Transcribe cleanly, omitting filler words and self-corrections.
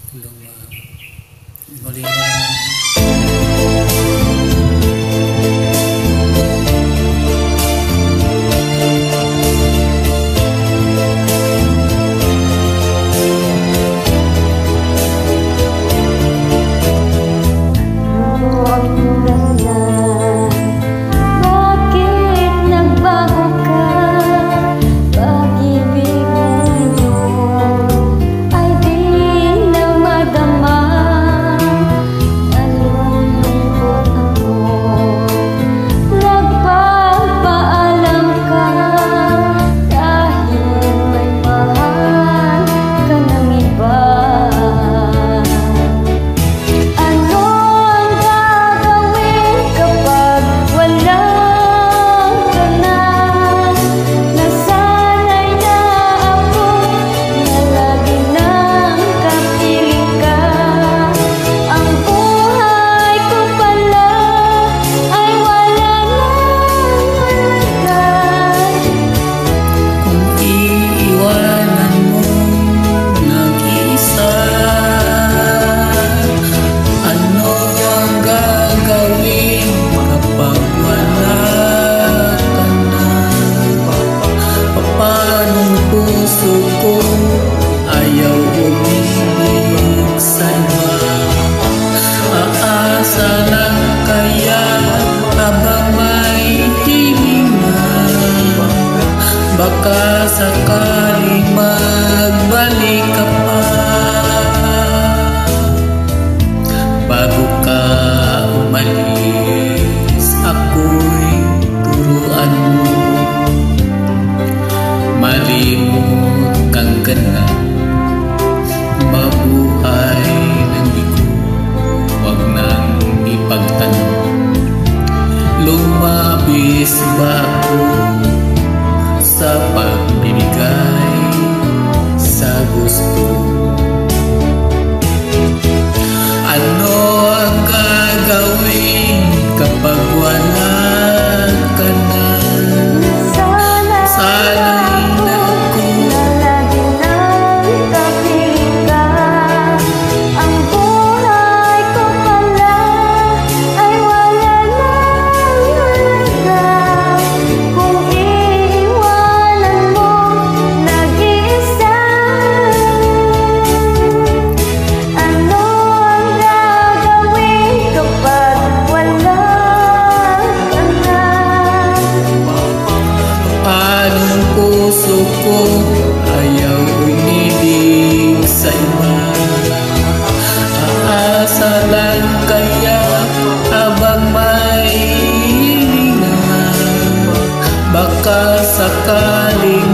Huli mo baka sakali magbalik ka pa. Bago ka umalis, ako'y turuan mo. Malimot kang ganang mabuhay ng ligo. Huwag nang ipagtanong, lumabis ba ako sa pagbibigay sa gusto? Ano ang gagawin kapag wala ka na? Sana'y naku lagi nang kapiling ka. Ang buhay ko pala ay wala nang halaga kung iiwanan mo nag-iisa. Ano ang gagawin kapag wala ka na? Anong puso ko ayaw umibig sa iba? Aasa lang kaya habang may hilingan, baka sakaling